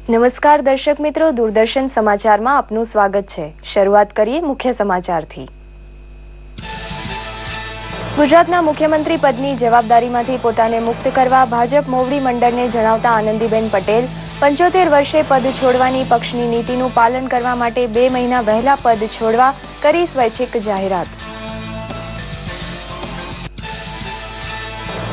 નમસ્કાર દર્શક મિત્રો, દૂરદર્શન સમાચારમાં આપનું સ્વાગત છે। શરૂઆત કરીએ મુખ્ય સમાચારથી। ગુજરાતના મુખ્યમંત્રી પદની જવાબદારીમાંથી પોતાને મુક્ત કરવા ભાજપ મોવડી મંડળને જણાવતા આનંદીબેન પટેલ 75 વર્ષે પદ છોડવાની પક્ષની નીતિનું પાલન કરવા માટે 2 મહિના વહેલા પદ છોડવા કરી સ્વૈચ્છિક જાહેરાત।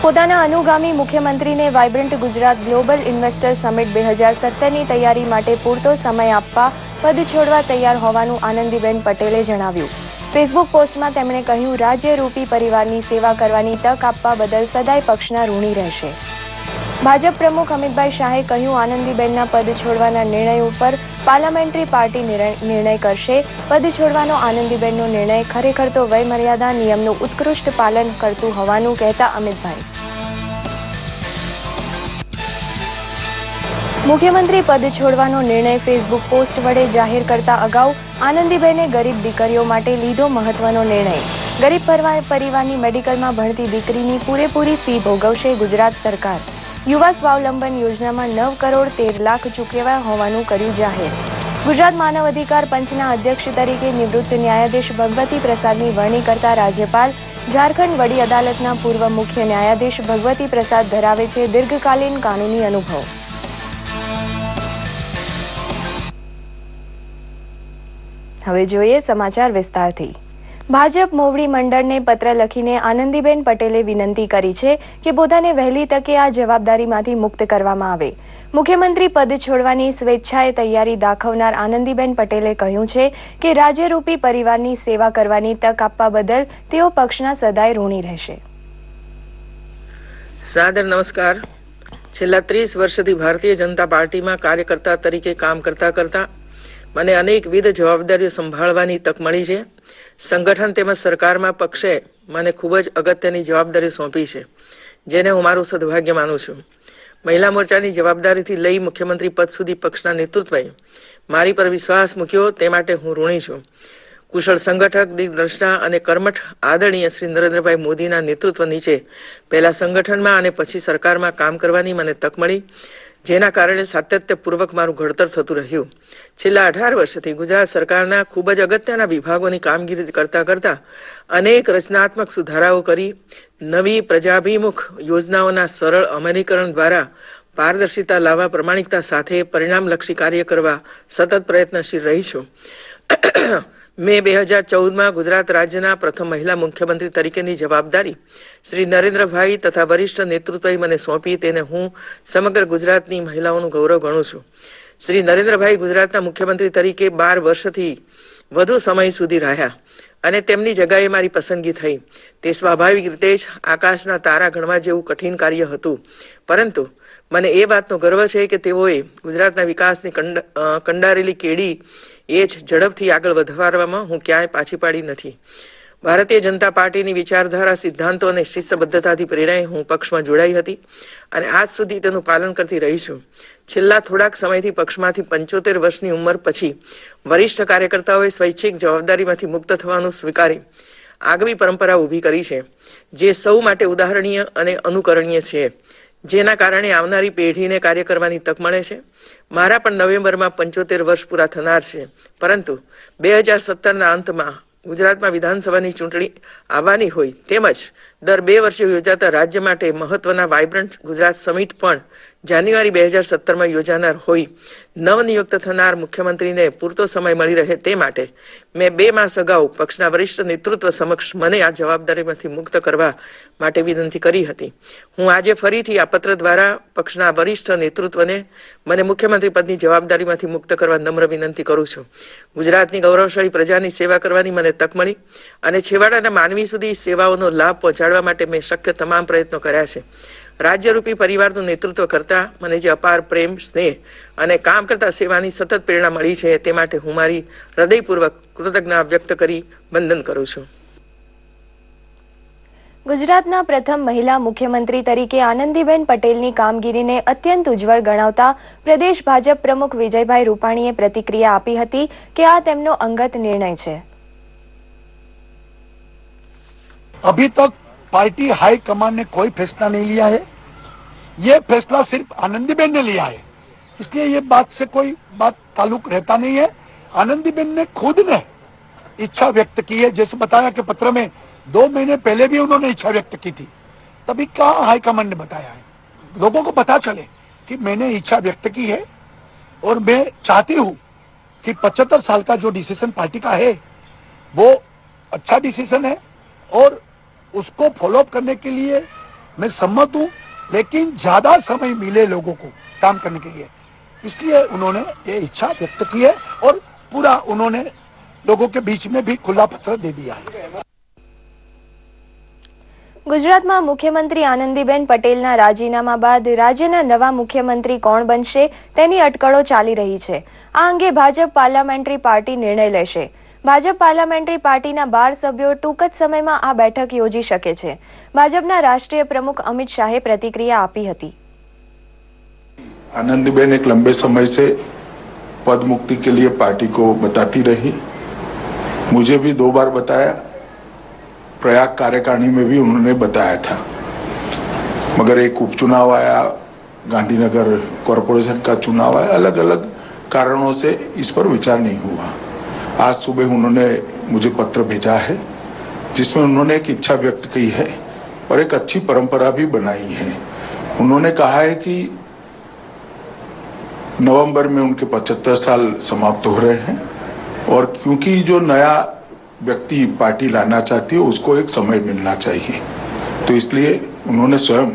પોતાના અનુગામી મુખ્યમંત્રીને vibrant Gujarat global investor summit 2017ની તૈયારી માટે પૂરતો સમય આપવા પદ છોડવા તૈયાર હોવાનું આનંદીબેન પટેલે જણાવ્યું। ફેસબુક પોસ્ટમાં તેમણે કહ્યું, રાજ્યરૂપી પરિવારની સેવા કરવાની તક આપવા બદલ સદાય પક્ષના ઋણી રહેશે। ભાજપ પ્રમુખ અમિતભાઈ શાહે કહ્યું, આનંદીબેનના પદ છોડવાના નિર્ણય ઉપર પાર્લામેન્ટરી પાર્ટી નિર્ણય કરશે। પદ છોડવાનો આનંદીબેનનો નિર્ણય ખરેખર તો વયમર્યાદા નિયમનું ઉત્કૃષ્ટ પાલન કરતું હોવાનું કહેતા અમિતભાઈ, મુખ્યમંત્રી પદ છોડવાનો નિર્ણય ફેસબુક પોસ્ટ વડે જાહેર કરતા અગાઉ આનંદીબેને ગરીબ દીકરીઓ માટે લીધો મહત્વનો નિર્ણય। ગરીબ પરિવારની મેડિકલમાં ભણતી દીકરીની પૂરેપૂરી ફી ભોગવશે ગુજરાત સરકાર। યુવા સ્વાવલંબન યોજનામાં 9 કરોડ 13 લાખ ચૂકવ્યા હોવાનું કર્યું જાહેર। ગુજરાત માનવ અધિકાર પંચના અધ્યક્ષ તરીકે નિવૃત્ત ન્યાયાધીશ ભગવતી પ્રસાદની વરણી કરતા રાજ્યપાલ, ઝારખંડ વડી અદાલતના પૂર્વ મુખ્ય ન્યાયાધીશ ભગવતી પ્રસાદ ધરાવે છે દીર્ઘકાલીન કાનૂની અનુભવ। હવે જોઈએ સમાચાર વિસ્તારથી। ભાજપ મોવડી મંડળને પત્ર લખીને આનંદીબેન પટેલે વિનંતી કરી છે કે પોતાને વહેલી તકે આ જવાબદારીમાંથી મુક્ત કરવામાં આવે। મુખ્યમંત્રી પદ છોડવાની સ્વેચ્છાએ તૈયારી દાખવનાર આનંદીબેન પટેલે કહ્યું છે કે રાજ્યરૂપી પરિવારની સેવા કરવાની તક આપવા બદલ તેઓ પક્ષના સદાય ઋણી રહેશે। સાદર નમસ્કાર। છેલ્લા 30 વર્ષથી ભારતીય જનતા પાર્ટીમાં કાર્યકર્તા તરીકે કામ કરતા કરતા મને અનેકવિધ જવાબદારીઓ સંભાળવાની તક મળી છે। સંગઠન તેમજ સરકારમાં પક્ષે મને ખૂબ જ અગત્યની જવાબદારી સોંપી છે, જેને હું મારું સદભાગ્ય માનું છું। મહિલા મોરચાની જવાબદારીથી લઈ મુખ્યમંત્રી પદ સુધી પક્ષના નેતૃત્વએ મારી પર વિશ્વાસ મૂક્યો, તે માટે હું ઋણી છું। કુશળ સંગઠક, દિગ્દ્રષ્ટા અને કર્મઠ આદરણીય શ્રી નરેન્દ્રભાઈ મોદીના નેતૃત્વ નીચે પહેલા સંગઠનમાં અને પછી સરકારમાં કામ કરવાની મને તક મળી, જેના કારણે સાતત્યપૂર્વક મારું ઘડતર થતું રહ્યું। છેલ્લા 18 વર્ષથી ગુજરાત સરકારના ખૂબ જ અગત્યના વિભાગોની કામગીરી કરતા કરતા અનેક રચનાત્મક સુધારાઓ કરી નવી પ્રજાભિમુખ યોજનાઓના સરળ અમલીકરણ દ્વારા પારદર્શિતા લાવવા પ્રમાણિકતા સાથે પરિણામલક્ષી કાર્ય કરવા સતત પ્રયત્નશીલ રહી છું। મે 2014માં ગુજરાત રાજ્યના પ્રથમ મહિલા મુખ્યમંત્રી તરીકેની જવાબદારી શ્રી નરેન્દ્રભાઈ તથા વરિષ્ઠ નેતૃત્વએ મને સોંપી, તેને હું સમગ્ર ગુજરાતની મહિલાઓનું ગૌરવ ગણું છું। શ્રી નરેન્દ્રભાઈ ગુજરાતના મુખ્યમંત્રી તરીકે 12 વર્ષથી વધુ સમય સુધી રહ્યા અને તેમની જગ્યાએ મારી પસંદગી થઈ। તે સ્વાભાવિક રીતે જ આકાશના તારા ગણવા જેવું કઠિન કાર્ય હતું, પરંતુ મને એ વાતનો ગર્વ છે કે તેઓએ ગુજરાતના વિકાસની કંડારેલી કેડી એ જ ઝડપથી આગળ વધારવામાં હું ક્યાંય પાછી પાડી નથી। ભારતીય જનતા પાર્ટીની વિચારધારા, સિદ્ધાંતો અને શિસ્તબદ્ધતાથી પ્રેરાઈ હું પક્ષમાં જોડાઈ હતી અને આજ સુધી તેનું પાલન કરતી રહી છું। છેલ્લા થોડાક સમયથી પક્ષમાંથી 75 વર્ષની ઉંમર પછી વરિષ્ઠ કાર્યકર્તાઓએ સ્વૈચ્છિક જવાબદારીમાંથી મુક્ત થવાનું સ્વીકારી આગવી પરંપરા ઊભી કરી છે, જે સૌ માટે ઉદાહરણીય અને અનુકરણીય છે, જેના કારણે આવનારી પેઢીને કાર્ય કરવાની તક મળે છે। મારા પણ નવેમ્બરમાં 75 વર્ષ પૂરા થનાર છે, પરંતુ 2017ના અંતમાં ગુજરાતમાં વિધાનસભાની ચૂંટણી આવવાની હોય તેમજ દર 2 વર્ષે યોજાતા રાજ્ય માટે મહત્વના વાઇબ્રન્ટ ગુજરાત સમિટ પણ જાન્યુઆરી 2017માં યોજાનાર હોય, નવનિયુક્ત થનાર મુખ્યમંત્રીને પૂરતો સમય મળી રહે તે માટે મેં 2 માસ અગાઉ પક્ષના વરિષ્ઠ નેતૃત્વ સમક્ષ મને આ જવાબદારીમાંથી મુક્ત કરવા માટે વિનંતી કરી હતી। હું આજે ફરીથી આ પત્ર દ્વારા પક્ષના વરિષ્ઠ નેતૃત્વને મને મુખ્યમંત્રી પદની જવાબદારીમાંથી મુક્ત કરવા નમ્ર વિનંતી કરું છું। ગુજરાતની ગૌરવશાળી પ્રજાની સેવા કરવાની મને તક મળી અને છેવાડાના માનવી સુધી સેવાઓનો લાભ પહોંચાડવા માટે મેં શક્ય તમામ પ્રયત્નો કર્યા છે। રાજ્યરૂપી પરિવારનું નેતૃત્વ કરતા મને જે અપાર પ્રેમ, સ્નેહ અને કામ કરતા સેવાની સતત પ્રેરણા મળી છે, તે માટે હું મારી હૃદયપૂર્વક કૃતજ્ઞતા વ્યક્ત કરી વંદન કરું છું। ગુજરાતના પ્રથમ મહિલા મુખ્યમંત્રી તરીકે આનંદીબેન પટેલની કામગીરીને અત્યંત ઉજ્જવળ ગણાવતા પ્રદેશ ભાજપ પ્રમુખ વિજયભાઈ રૂપાણીએ પ્રતિક્રિયા આપી હતી કે આ તેમનો અંગત નિર્ણય છે। अभी तक पार्टी हाईकमान ने कोई फैसला नहीं लिया है। ये फैसला सिर्फ आनंदीबेन ने लिया है इसलिए ये बात से कोई बात ताल्लुक रहता नहीं है। आनंदीबेन ने खुद ने इच्छा व्यक्त की है, जैसे बताया कि पत्र में 2 महीने पहले भी उन्होंने इच्छा व्यक्त की थी, तभी कहाँ हाईकमान ने बताया है। लोगों को पता चले कि मैंने इच्छा व्यक्त की है और मैं चाहती हूं कि 75 साल का जो डिसीजन पार्टी का है वो अच्छा डिसीजन है और उसको फॉलोअप करने के लिए मैं सम्मत हूं, लेकिन ज्यादा समय मिले लोगों को काम करने के लिए, इसलिए उन्होंने ये इच्छा व्यक्त की है और पूरा उन्होंने लोगों के बीच में भी खुला पत्र दे दिया है। ગુજરાતમાં મુખ્યમંત્રી આનંદીબેન પટેલના રાજીનામા બાદ રાજ્યના નવા મુખ્યમંત્રી કોણ બનશે તેની અટકળો ચાલી રહી છે. આ અંગે ભાજપ પાર્લામેન્ટરી પાર્ટી નિર્ણય લેશે. ભાજપ પાર્લામેન્ટરી પાર્ટીના 12 સભ્યો ટૂંક જ સમયમાં આ બેઠક યોજી શકે છે. ભાજપના રાષ્ટ્રીય પ્રમુખ અમિત શાહે પ્રતિક્રિયા આપી હતી. आनंदीबेन एक लंबे समय से पद मुक्ति के लिए पार्टी को बताती रही। मुझे भी 2 बार बताया, प्रयाग कार्यकारिणी में भी उन्होंने बताया था, मगर एक उपचुनाव आया, गांधीनगर कॉरपोरेशन का चुनाव आया, अलग अलग कारणों से इस पर विचार नहीं हुआ। आज सुबह उन्होंने मुझे पत्र भेजा है जिसमें उन्होंने एक इच्छा व्यक्त की है और एक अच्छी परंपरा भी बनाई है। उन्होंने कहा है कि नवंबर में उनके 75 साल समाप्त हो रहे हैं और क्योंकि जो नया व्यक्ति पार्टी लाना चाहती है उसको एक समय मिलना चाहिए, तो इसलिए उन्होंने स्वयं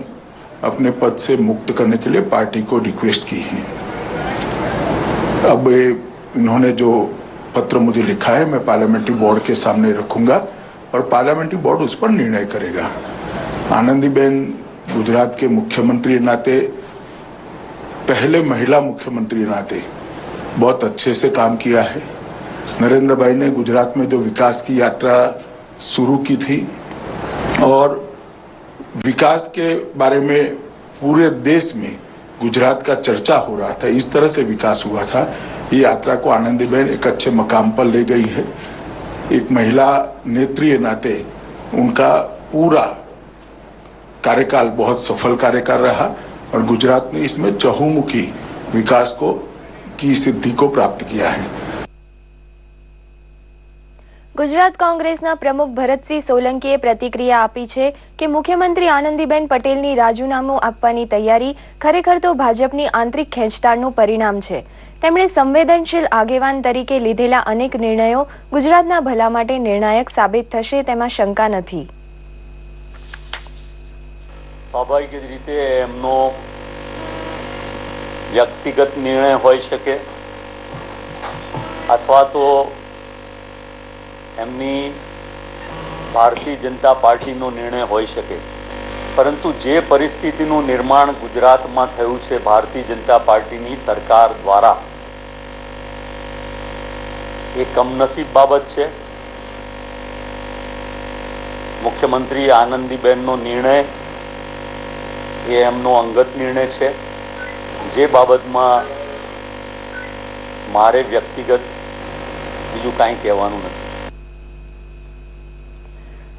अपने पद से मुक्त करने के लिए पार्टी को रिक्वेस्ट की है। अब इन्होंने जो पत्र मुझे लिखा है मैं पार्लियामेंट्री बोर्ड के सामने रखूंगा और पार्लियामेंट्री बोर्ड उस पर निर्णय करेगा। आनंदीबेन गुजरात के मुख्यमंत्री नाते, पहले महिला मुख्यमंत्री नाते बहुत अच्छे से काम किया है। नरेंद्र भाई ने गुजरात में जो विकास की यात्रा शुरू की थी और विकास के बारे में पूरे देश में गुजरात का चर्चा हो रहा था, इस तरह से विकास हुआ था। ये यात्रा को आनंदीबेन एक अच्छे मकाम पर ले गई है। एक महिला नेत्री के नाते उनका पूरा कार्यकाल बहुत सफल कार्यकाल रहा और गुजरात ने इसमें चहुमुखी विकास की सिद्धि को प्राप्त किया है। ગુજરાત કોંગ્રેસના પ્રમુખ ભરતસિંહ સોલંકીએ પ્રતિક્રિયા આપી છે કે મુખ્યમંત્રી આનંદીબેન પટેલની રાજીનામું આપવાની તૈયારી ખરેખર તો ભાજપની આંતરિક ખેંચતાણનું પરિણામ છે. તેમણે સંવેદનશીલ આગેવાન તરીકે લીધેલા અનેક નિર્ણયો ગુજરાતના ભલા માટે નિર્ણાયક સાબિત થશે તેમાં શંકા નથી. સ્વાભાવિક રીતે એમનો વ્યક્તિગત નિર્ણય હોઈ શકે અથવા તો એમની ભારતીય જનતા પાર્ટીનો નિર્ણય હોઈ શકે, પરંતુ જે પરિસ્થિતિનું निर्माण ગુજરાતમાં થયું છે ભારતીય જનતા પાર્ટીની સરકાર દ્વારા, એ કમનસીબ બાબત છે. મુખ્યમંત્રી આનંદીબેનનો નિર્ણય એ એમનો અંગત નિર્ણય છે, જે બાબતમાં મારે વ્યક્તિગત બીજું કાંઈ કહેવાનું નથી.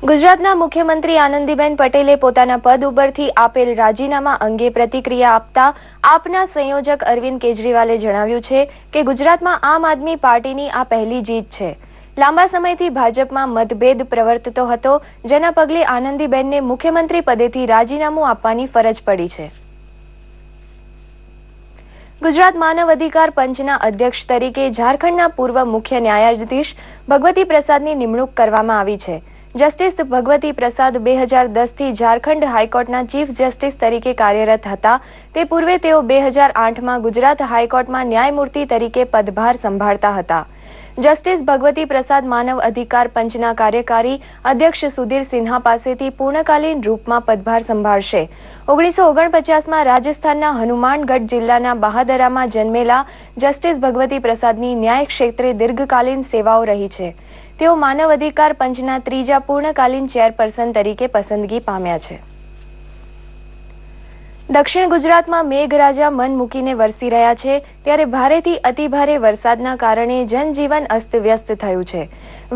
ગુજરાતના મુખ્યમંત્રી આનંદીબેન પટેલે પોતાના પદ ઉપરથી આપેલ રાજીનામા અંગે પ્રતિક્રિયા આપતા આપના સંયોજક અરવિંદ કેજરીવાલે જણાવ્યું છે કે ગુજરાતમાં આમ આદમી પાર્ટીની આ પહેલી જીત છે. લાંબા સમયથી ભાજપમાં મતભેદ પ્રવર્તતો હતો, જેના પગલે આનંદીબેનને મુખ્યમંત્રી પદેથી રાજીનામું આપવાની ફરજ પડી છે. ગુજરાત માનવ અધિકાર પંચના અધ્યક્ષ તરીકે ઝારખંડના પૂર્વ મુખ્ય ન્યાયાધીશ ભગવતી પ્રસાદની નિમણૂક કરવામાં આવી છે. જસ્ટિસ ભગવતી પ્રસાદ 2010થી ઝારખંડ હાઈકોર્ટના ચીફ જસ્ટિસ તરીકે કાર્યરત હતા. તે પૂર્વે તેઓ 2008માં ગુજરાત હાઈકોર્ટમાં ન્યાયમૂર્તિ તરીકે પદભાર સંભાળતા હતા. જસ્ટિસ ભગવતી પ્રસાદ માનવ અધિકાર પંચના કાર્યકારી અધ્યક્ષ સુધીર સિન્હા પાસેથી પૂર્ણકાલીન રૂપમાં પદભાર સંભાળશે. 1949માં રાજસ્થાનના હનુમાનગઢ જિલ્લાના બહાદરામાં જન્મેલા જસ્ટિસ ભગવતી પ્રસાદની ન્યાય ક્ષેત્રે દીર્ઘકાલીન સેવાઓ રહી છે. તેઓ માનવ અધિકાર પંચના 3જા પૂર્ણકાલીન ચેરપર્સન તરીકે પસંદગી પામ્યા છે. દક્ષિણ ગુજરાતમાં મેઘરાજા મન મૂકીને વરસી રહ્યા છે, ત્યારે ભારેથી અતિભારે વરસાદના કારણે જનજીવન અસ્તવ્યસ્ત થયું છે.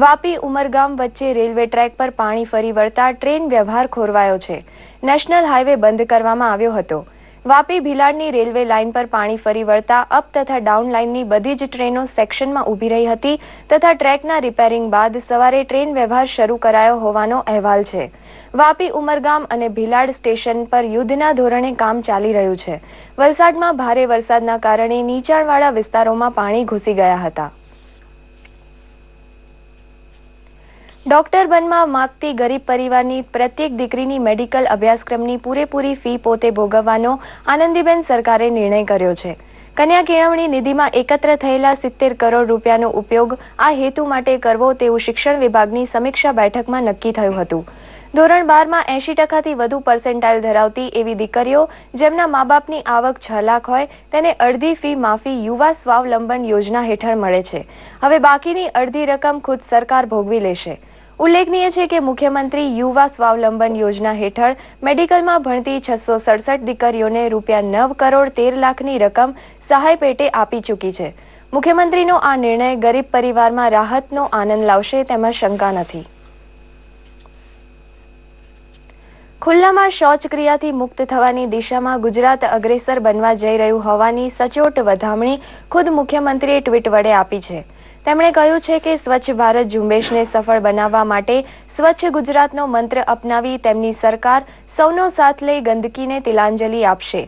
વાપી ઉમરગામ વચ્ચે રેલવે ટ્રેક પર પાણી ફરી વળતા ટ્રેન વ્યવહાર ખોરવાયો છે. નેશનલ હાઈવે બંધ કરવામાં આવ્યો હતો. વાપી ભિલાડની રેલવે લાઇન પર પાણી ફરી વળતા અપ તથા ડાઉન લાઇનની બધી જ ટ્રેનો સેક્શનમાં ઊભી રહી હતી તથા ટ્રેકના રિપેરિંગ બાદ સવારે ટ્રેન વ્યવહાર શરૂ કરાયો હોવાનો અહેવાલ છે. વાપી ઉમરગામ અને ભિલાડ સ્ટેશન પર યુદ્ધના ધોરણે કામ ચાલી રહ્યું છે. વલસાડમાં ભારે વરસાદના કારણે નીચાણવાળા વિસ્તારોમાં પાણી ઘૂસી ગયા હતા. ડોક્ટર બનવા માંગતી ગરીબ પરિવારની પ્રત્યેક દીકરીની મેડિકલ અભ્યાસક્રમની પૂરેપૂરી ફી પોતે ભોગવવાનો આનંદીબેન સરકારે નિર્ણય કર્યો છે. કન્યા કેળવણી નિધિમાં એકત્ર થયેલા 70 કરોડ રૂપિયાનો ઉપયોગ આ હેતુ માટે કરવો તેવું શિક્ષણ વિભાગની સમીક્ષા બેઠકમાં નક્કી થયું હતું. ધોરણ 12માં 80%થી વધુ પર્સેન્ટાઇલ ધરાવતી એવી દીકરીઓ જેમના મા બાપની આવક 6 લાખ હોય તેને અડધી ફી માફી યુવા સ્વાવલંબન યોજના હેઠળ મળે છે. હવે બાકીની અડધી રકમ ખુદ સરકાર ભોગવી લેશે. ઉલ્લેખનીય છે કે મુખ્યમંત્રી યુવા સ્વાવલંબન યોજના હેઠળ મેડિકલમાં ભણતી 667 દીકરીઓને ₹9 કરોડ 13 લાખની રકમ સહાય પેટે આપી ચૂકી છે. મુખ્યમંત્રીનો આ નિર્ણય ગરીબ પરિવારમાં રાહતનો આનંદ લાવશે તેમાં શંકા નથી. ખુલ્લામાં શૌચક્રિયાથી મુક્ત થવાની દિશામાં ગુજરાત અગ્રેસર બનવા જઈ રહ્યું હોવાની સચોટ વધામણી ખુદ મુખ્યમંત્રીએ ટ્વીટ વડે આપી છે. તેમણે કહ્યું છે કે સ્વચ્છ ભારત ઝુંબેશને સફળ બનાવવા માટે સ્વચ્છ ગુજરાતનો મંત્ર અપનાવી તેમની સરકાર સૌનો સાથ લઈ ગંદકીને તિલાંજલિ આપશે.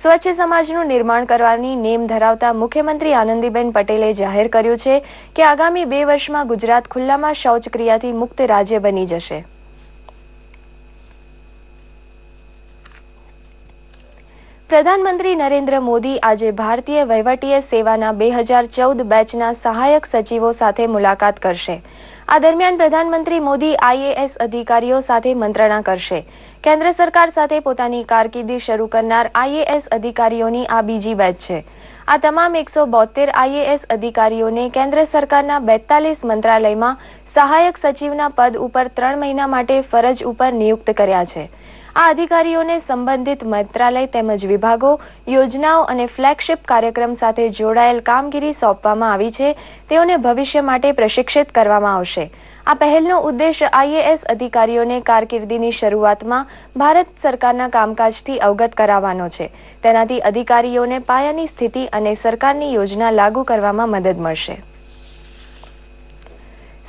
સ્વચ્છ સમાજનું નિર્માણ કરવાની નેમ ધરાવતા મુખ્યમંત્રી આનંદીબેન પટેલે જાહેર કર્યું છે કે આગામી 2 વર્ષમાં ગુજરાત ખુલ્લામાં શૌચક્રિયાથી મુક્ત રાજ્ય બની જશે. પ્રધાનમંત્રી નરેન્દ્ર મોદી આજે ભારતીય વહીવટીય સેવાના 2014 બેચના સહાયક સચિવો સાથે મુલાકાત કરશે. આ દરમિયાન પ્રધાનમંત્રી મોદી આઈએએસ અધિકારીઓ સાથે મંત્રણા કરશે. કેન્દ્ર સરકાર સાથે પોતાની કારકિર્દી શરૂ કરનાર આઈએએસ અધિકારીઓની આ બીજી બેચ છે. આ તમામ 172 આઈએએસ અધિકારીઓને કેન્દ્ર સરકારના 42 મંત્રાલયમાં સહાયક સચિવના પદ ઉપર 3 મહિના માટે ફરજ ઉપર નિયુક્ત કર્યા છે. આ અધિકારીઓને સંબંધિત મંત્રાલય તેમજ વિભાગો, યોજનાઓ અને ફ્લેગશિપ કાર્યક્રમ સાથે જોડાયેલ કામગીરી સોંપવામાં આવી છે. તેઓને ભવિષ્ય માટે પ્રશિક્ષિત કરવામાં આવશે. આ પહેલનો ઉદ્દેશ આઈએએસ અધિકારીઓને કારકિર્દીની શરૂઆતમાં ભારત સરકારના કામકાજથી અવગત કરાવવાનો છે. તેનાથી અધિકારીઓને પાયાની સ્થિતિ અને સરકારની યોજના લાગુ કરવામાં મદદ મળશે.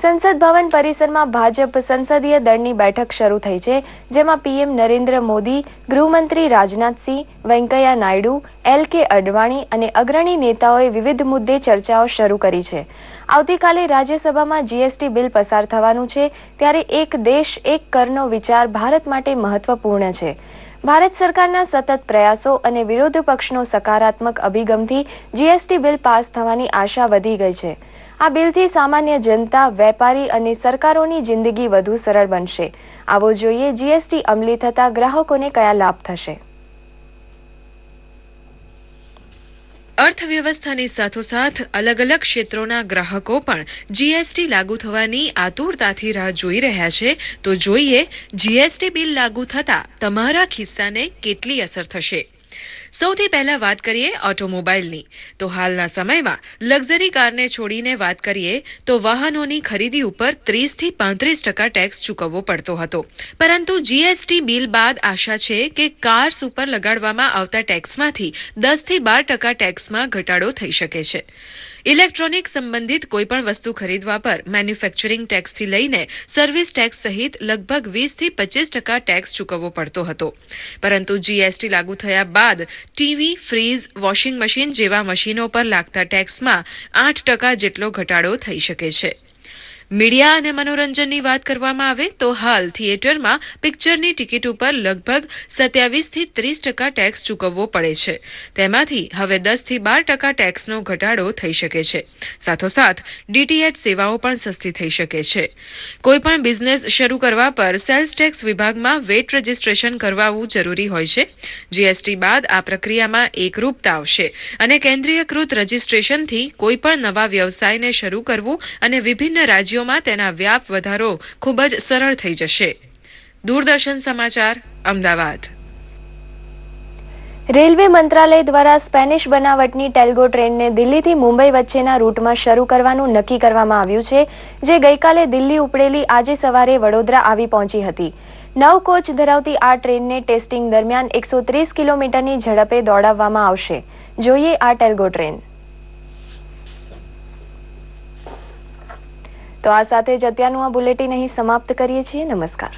સંસદ ભવન પરિસરમાં ભાજપ સંસદીય દળની બેઠક શરૂ થઈ છે, જેમાં પીએમ નરેન્દ્ર મોદી, ગૃહમંત્રી રાજનાથસિંહ, વેંકૈયા નાયડુ, એલ.કે. અડવાણી અને અગ્રણી નેતાઓએ વિવિધ મુદ્દે ચર્ચાઓ શરૂ કરી છે. આવતીકાલે રાજ્યસભામાં જીએસટી બિલ પસાર થવાનું છે, ત્યારે એક દેશ એક કરનો વિચાર ભારત માટે મહત્વપૂર્ણ છે. ભારત સરકારના સતત પ્રયાસો અને વિરોધ પક્ષનો સકારાત્મક અભિગમથી જીએસટી બિલ પાસ થવાની આશા વધી ગઈ છે. આ બિલથી સામાન્ય જનતા, વેપારી અને સરકારોની જિંદગી વધુ સરળ બનશે. આવો જોઈએ જીએસટી અમલી થતા ગ્રાહકોને કયા લાભ થશે. અર્થવ્યવસ્થાની સાથોસાથ અલગ અલગ ક્ષેત્રોના ગ્રાહકો પણ જીએસટી લાગુ થવાની આતુરતાથી રાહ જોઈ રહ્યા છે. તો જોઈએ જીએસટી બિલ લાગુ થતા તમારા ખિસ્સાને કેટલી અસર થશે. સૌથી પહેલા વાત કરીએ ઓટોમોબાઈલની. તો હાલના સમયમાં લક્ઝરી કારને છોડીને વાત કરીએ તો વાહનોની ખરીદી ઉપર 30 થી 35% ટેક્સ ચૂકવવો પડતો હતો. પરંતુ જીએસટી બિલ બાદ આશા છે કે કાર્સ ઉપર લગાડવામાં આવતા ટેક્સમાંથી 10 થી 12% ટેક્સમાં ઘટાડો થઈ શકે છે. ઇલેક્ટ્રોનિક સંબંધિત કોઈપણ વસ્તુ ખરીદવા પર મેન્યુફેક્ચરિંગ ટેક્સથી લઈને સર્વિસ ટેક્સ સહિત લગભગ 20 થી 25% ટેક્સ ચૂકવવો પડતો હતો. પરંતુ જીએસટી લાગુ થયા બાદ ટીવી, ફ્રીજ, વોશિંગ મશીન જેવા મશીનો પર લાગતા ટેક્સમાં 8% જેટલો ઘટાડો થઈ શકે છે. મીડિયા અને મનોરંજનની વાત કરવામાં આવે તો હાલ થિયેટરમાં પિક્ચરની ટિકિટ ઉપર લગભગ 27 થી 30% ટેક્સ ચૂકવવો પડે છે. તેમાંથી હવે 10 થી 12% ટેક્સનો ઘટાડો થઈ શકે છે. સાથોસાથ ડીટીએચ સેવાઓ પણ સસ્તી થઈ શકે છે. કોઈપણ બિઝનેસ શરૂ કરવા પર સેલ્સ ટેક્સ વિભાગમાં વેટ રજીસ્ટ્રેશન કરાવવું જરૂરી હોય છે. જીએસટી બાદ આ પ્રક્રિયામાં એકરૂપતા આવશે અને કેન્દ્રીયકૃત રજીસ્ટ્રેશનથી કોઈપણ નવા વ્યવસાયને શરૂ કરવું અને વિભિન્ન રાજ્યોમાં તેના વ્યાપ વધારો ખૂબ જ સરળ થઈ જશે. દૂરદર્શન સમાચાર, અમદાવાદ. રેલવે મંત્રાલય દ્વારા સ્પેનિશ બનાવટની ટેલ્ગો ટ્રેનને દિલ્હીથી મુંબઈ વચ્ચેના રૂટમાં શરૂ કરવાનું નક્કી કરવામાં આવ્યું છે, જે ગઈકાલે દિલ્હી ઉપડેલી આજે સવારે વડોદરા આવી પહોંચી હતી. 9 કોચ ધરાવતી આ ટ્રેનને ટેસ્ટિંગ દરમિયાન 130 કિલોમીટરની ઝડપે દોડાવવામાં આવશે. જોઈએ આ ટેલ્ગો ટ્રેન. તો આ સાથે જ અત્યારનું આ બુલેટિન અહીં સમાપ્ત કરીએ છીએ. નમસ્કાર.